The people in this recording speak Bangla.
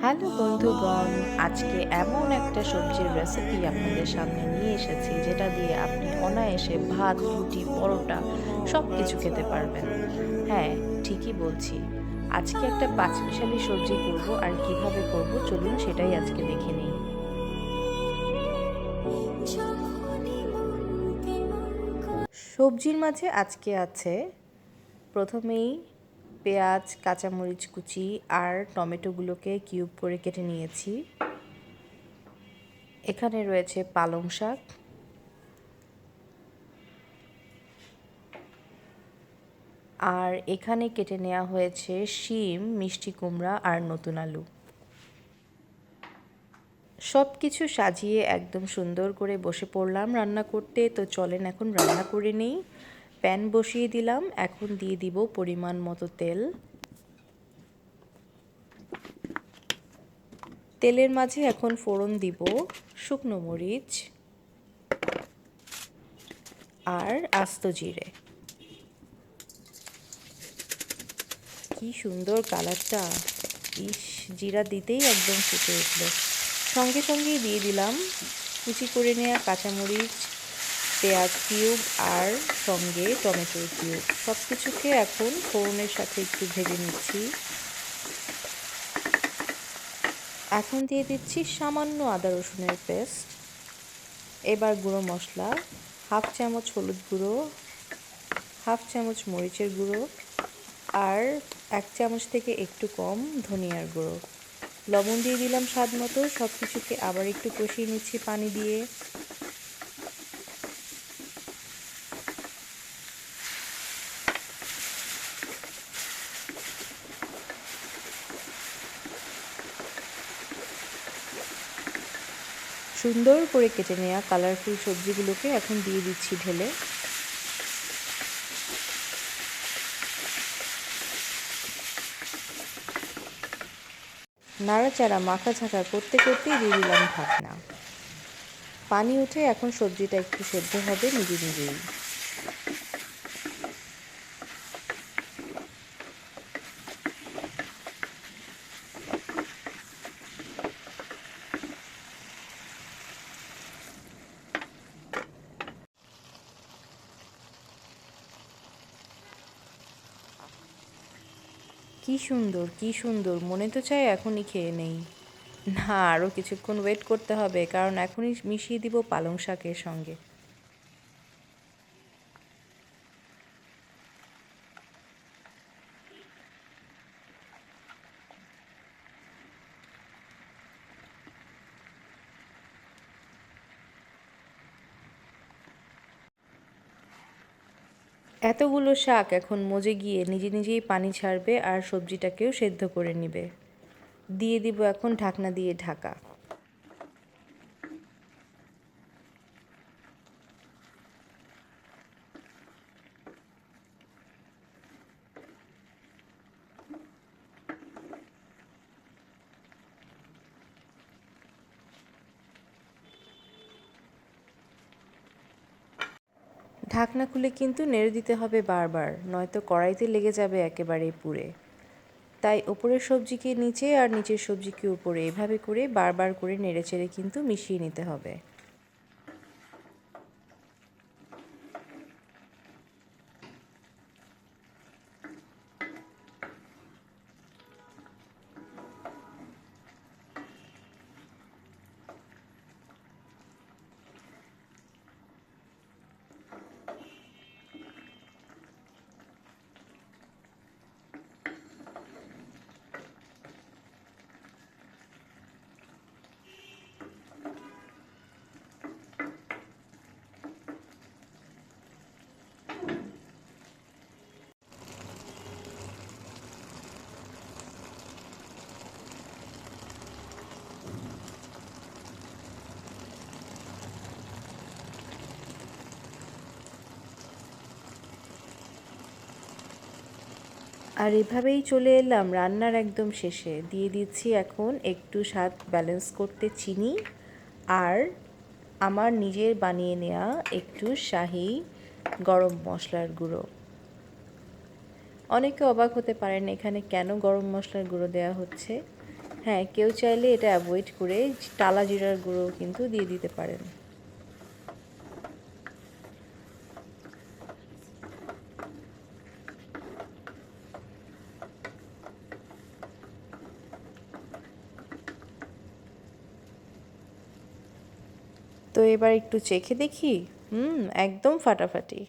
হ্যালো বন্ধুগণ, আজকে এমন একটা সবজির রেসিপি আপনাদের সামনে নিয়ে এসেছি যেটা দিয়ে আপনি অনায়াসে ভাত, রুটি, পরোটা সব কিছু খেতে পারবেন। হ্যাঁ, ঠিকই বলছি। আজকে একটা পাঁচমিশালি সবজি করব, আর কিভাবে করব চলুন সেটাই আজকে দেখে নিই। সবজির মাঝে আজকে আছে প্রথমেই পেঁয়াজ, কাঁচামরিচ কুচি আর টমেটোগুলোকে কিউব করে কেটে নিয়েছি। এখানে রয়েছে পালং শাক, আর এখানে কেটে নেওয়া হয়েছে শিম, মিষ্টি কুমড়া আর নতুন আলু। সব কিছু সাজিয়ে একদম সুন্দর করে বসে পড়লাম রান্না করতে। তো চলেন এখন রান্না করে নিই। প্যান বসিয়ে দিলাম, এখন দিয়ে দিব পরিমাণ মতো তেল। তেলের মাঝে এখন ফোড়ন দিব শুকনো মরিচ আর আস্ত জিরে। কি সুন্দর কালারটা! ইস, জিরা দিতেই একদম ফুটে উঠল। সঙ্গে সঙ্গেই দিয়ে দিলাম কুচি করে নেওয়া কাঁচামরিচ, পেঁয়াজ কিউব আর সঙ্গে টমেটো কিউব। সব কিছুকে এখন ফোড়নের সাথে একটু ভেজে নিচ্ছি। এখন দিয়ে দিচ্ছি সামান্য আদা রসুনের পেস্ট। এবার গুঁড়ো মশলা, হাফ চামচ হলুদ গুঁড়ো, হাফ চামচ মরিচের গুঁড়ো আর 1 চামচ থেকে একটু কম ধনিয়ার গুঁড়ো। লবণ দিয়ে দিলাম স্বাদ মতো। সব কিছুকে আবার একটু কষিয়ে নিচ্ছি পানি দিয়ে। সুন্দর করে কেটে নেওয়া কালারফুল সবজিগুলোকে এখন দিয়ে দিচ্ছি ঢেলে। নাড়াচাড়া মাখাঝাঁকা করতে করতেই দিয়ে দিলাম ঢাকনা। পানি উঠে এখন সবজিটা একটু সেদ্ধ হবে নিজে নিজেই। কি সুন্দর, কি সুন্দর! মনে তো চায় এখনই খেয়ে নেই। না, আরও কিছুক্ষণ ওয়েট করতে হবে, কারণ এখনই মিশিয়ে দিব পালং শাকের সঙ্গে। এতগুলো শাক এখন মজে গিয়ে নিজে নিজেই পানি ছাড়বে আর সবজিটাকেও সেদ্ধ করে নেবে। দিয়ে দিব এখন ঢাকনা দিয়ে ঢাকা। ঢাকনা খুলে কিন্তু নেড়ে দিতে হবে বারবার, নয়তো কড়াইতে লেগে যাবে একেবারেই পুড়ে। তাই ওপরের সবজিকে নিচে আর নিচের সবজিকে উপরে, এভাবে করে বারবার করে নেড়েচেড়ে কিন্তু মিশিয়ে নিতে হবে। আর এভাবেই চলে এলাম রান্নার একদম শেষে। দিয়ে দিচ্ছি এখন একটু স্বাদ ব্যালেন্স করতে চিনি আর আমার নিজের বানিয়ে নেওয়া একটু শাহি গরম মশলার গুঁড়ো। অনেকে অবাক হতে পারেন এখানে কেন গরম মশলার গুঁড়ো দেওয়া হচ্ছে। হ্যাঁ, কেউ চাইলে এটা অ্যাভয়েড করে টালা জিরার গুঁড়ো কিন্তু দিয়ে দিতে পারেন। তো এবার একটু চেখে দেখি। একদম ফাটাফাটি।